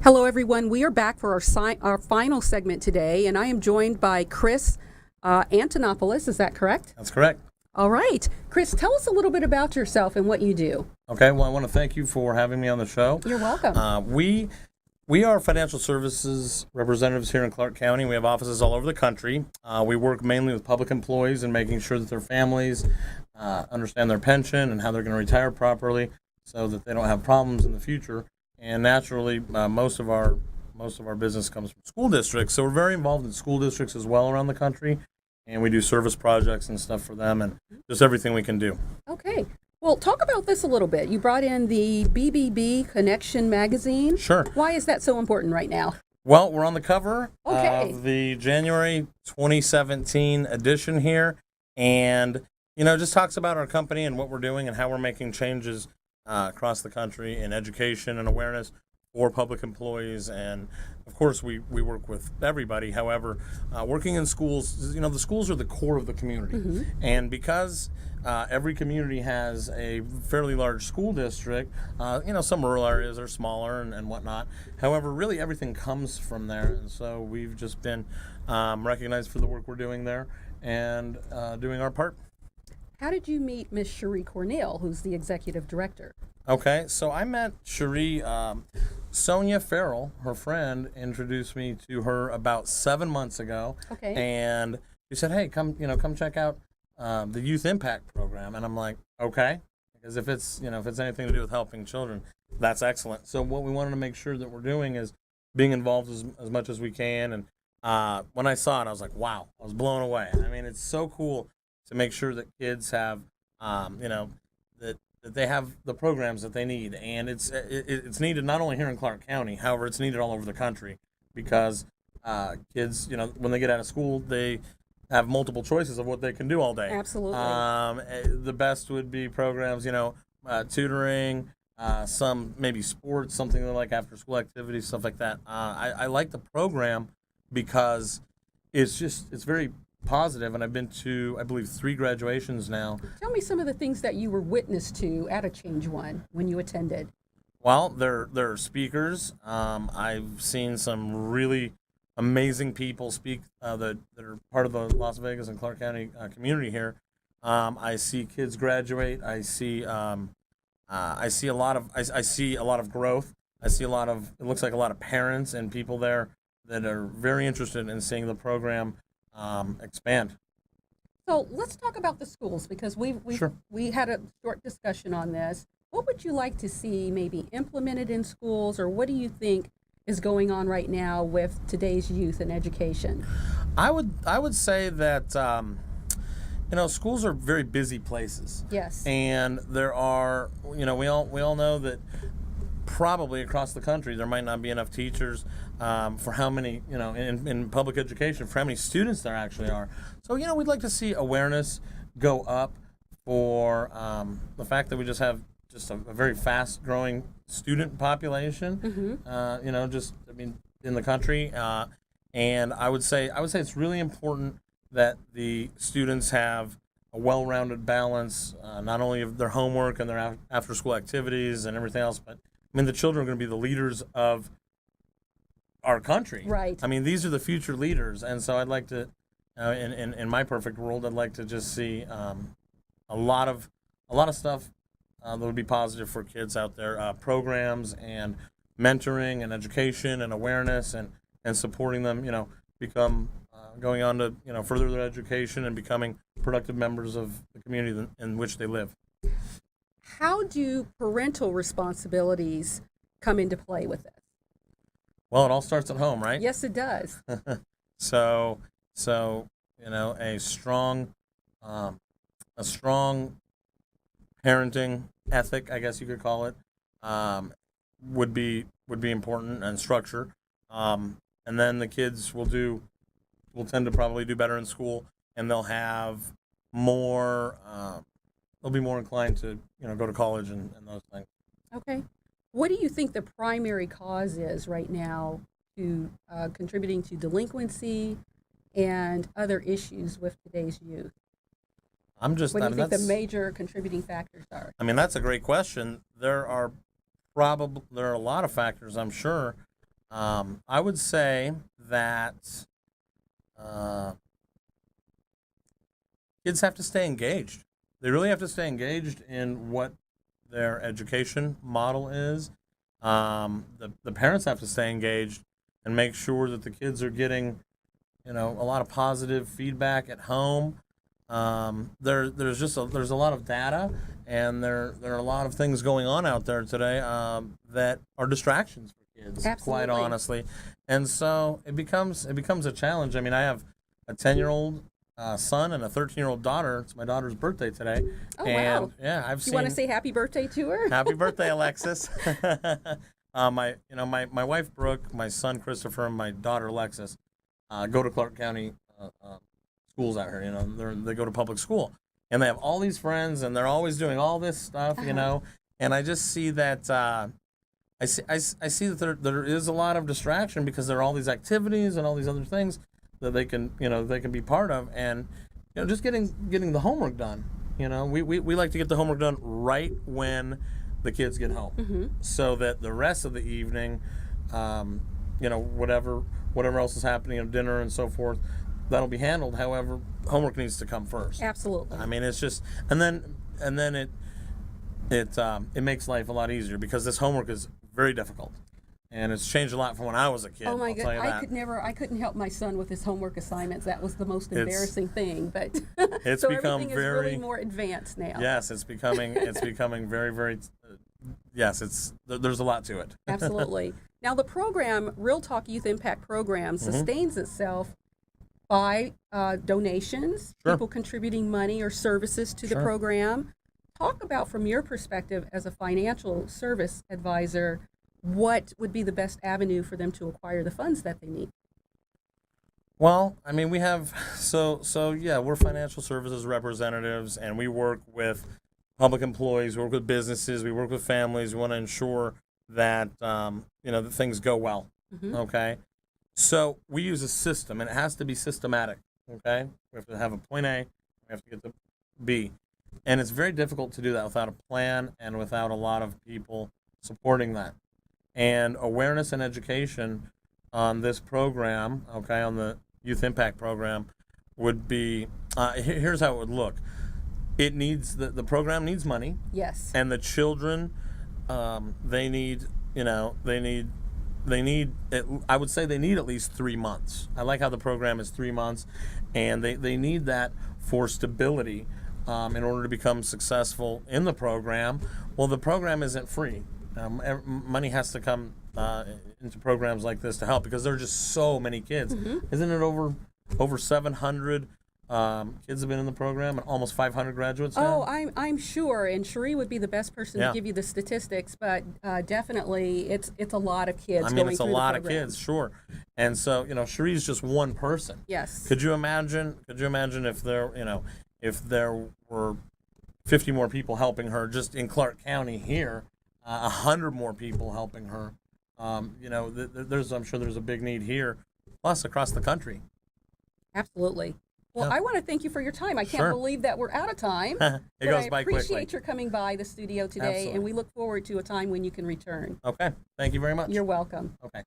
Hello, everyone. We are back for our final segment today, and I am joined by Chris Antonopoulos. Is that correct? That's correct. All right. Chris, tell us a little bit about yourself and what you do. Okay, well, I want to thank you for having me on the show. You're welcome. We are financial services representatives here in Clark County. We have offices all over the country. We work mainly with public employees and making sure that their families understand their pension and how they're going to retire properly so that they don't have problems in the future. And naturally, most of our business comes from school districts. So we're very involved in school districts as well around the country, and we do service projects and stuff for them, and just everything we can do. Okay. Well, talk about this a little bit. You brought in the BBB Connection magazine. Sure. Why is that so important right now? Well, we're on the cover Okay. of the January 2017 edition here, and it just talks about our company and what we're doing and how we're making changes across the country in education and awareness for public employees. And of course, we work with everybody. However, working in schools, the schools are the core of the community. Mm-hmm. And because every community has a fairly large school district, some rural areas are smaller and whatnot. However, really everything comes from there. And so we've just been recognized for the work we're doing there and doing our part. How did you meet Miss Cherie Cornell, who's the executive director? Okay, so I met Cherie. Sonia Farrell, her friend, introduced me to her about 7 months ago. Okay. And she said, "Hey, come check out the Youth Impact Program." And I'm like, "Okay," because if it's anything to do with helping children, that's excellent. So what we wanted to make sure that we're doing is being involved as much as we can. And when I saw it, I was like, "Wow!" I was blown away. I mean, it's so cool to make sure that kids have, that they have the programs that they need, and it's needed not only here in Clark County. However, it's needed all over the country because kids, when they get out of school, they have multiple choices of what they can do all day. Absolutely. The best would be programs, tutoring, some maybe sports, something like after school activities, stuff like that. I like the program because it's very positive, and I've been to, I believe, 3 graduations now. Tell me some of the things that you were witness to at a Change One when you attended. Well, there are speakers. I've seen some really amazing people speak that are part of the Las Vegas and Clark County community here. I see kids graduate. I see a lot of growth. I see it looks like a lot of parents and people there that are very interested in seeing the program expand. So let's talk about the schools, because Sure. we had a short discussion on this. What would you like to see maybe implemented in schools, or what do you think is going on right now with today's youth and education? I would say that schools are very busy places. Yes. And there are, we all know that probably across the country there might not be enough teachers for how many, in public education, for how many students there actually are. So, we'd like to see awareness go up for the fact that we just have a very fast growing student population, in the country. And I would say it's really important that the students have a well-rounded balance, not only of their homework and their after-school activities and everything else, but the children are going to be the leaders of our country. Right. These are the future leaders, and so I'd like to, in my perfect world, I'd like to just see a lot of stuff that would be positive for kids out there, programs and mentoring and education and awareness and supporting them, become going on to further their education and becoming productive members of the community in which they live. How do parental responsibilities come into play with this? Well, it all starts at home, right? Yes, it does. So, a um, strong parenting ethic, I guess you could call it, um, would be important, and structure. And then the kids will tend to probably do better in school, and they'll have more. They'll be more inclined to go to college and those things. Okay. What do you think the primary cause is right now to contributing to delinquency and other issues with today's youth? I'm just. What do I you mean, think the major contributing factors are? I mean, that's a great question. There are a lot of factors, I'm sure. I would say that kids have to stay engaged. They really have to stay engaged in what their education model is. The parents have to stay engaged and make sure that the kids are getting, a lot of positive feedback at home. There's a lot of data, and there are a lot of things going on out there today that are distractions for kids. Absolutely. Quite honestly, and so it becomes a challenge. I mean, I have a 10-year-old son and a 13-year-old daughter. It's my daughter's birthday today. Oh, and wow. yeah, I've You seen. want to say happy birthday to her? Happy birthday, Alexis. My wife Brooke, my son Christopher, and my daughter Alexis go to Clark County schools out here. They go to public school, and they have all these friends, and they're always doing all this stuff. And I just see that. I see that there is a lot of distraction because there are all these activities and all these other things that they can be part of, and just getting the homework done. We like to get the homework done right when the kids get home, so that the rest of the evening, whatever else is happening, dinner and so forth, that'll be handled. However, homework needs to come first. Absolutely. I mean, it's just, and then it makes life a lot easier because this homework is very difficult, and it's changed a lot from when I was a kid. Oh my I'll God! tell you that. I couldn't help my son with his homework assignments. That was the most It's- embarrassing thing. But It's so become everything is very really more advanced now. Yes, it's becoming very very. Yes, there's a lot to it. Absolutely. Now the program, Real Talk Youth Impact Program, Mm-hmm. sustains itself by donations, Sure. people contributing money or services to the Sure. program. Talk about, from your perspective as a financial service advisor, what would be the best avenue for them to acquire the funds that they need? Well, I mean, we have yeah, we're financial services representatives, and we work with public employees, we work with businesses, we work with families. We want to ensure that that things go well. Okay, so we use a system, and it has to be systematic. Okay, we have to have a point A, we have to get to B, and it's very difficult to do that without a plan and without a lot of people supporting that. And awareness and education on this program, okay, on the Youth Impact Program, would be here's how it would look. It needs the program needs money, Yes. and the children they need I would say they need at least 3 months. I like how the program is 3 months, and they need that for stability in order to become successful in the program. Well, the program isn't free. Money has to come into programs like this to help because there are just so many kids. Isn't it over 700 kids have been in the program and almost 500 graduates now? Oh, I'm sure, and Cherie would be the best person Yeah. to give you the statistics, but definitely it's a lot of kids. I mean, going it's a through the lot of program. kids, sure. And so, Cherie's just one person. Yes. Could you imagine if there were 50 more people helping her just in Clark County here, 100 more people helping her? I'm sure there's a big need here, plus across the country. Absolutely. Well, Yeah. I want to thank you for your time. I can't Sure. believe that we're out of time. It but goes I by appreciate quickly. your coming by the studio today, Absolutely. and we look forward to a time when you can return. Okay, thank you very much. You're welcome. Okay.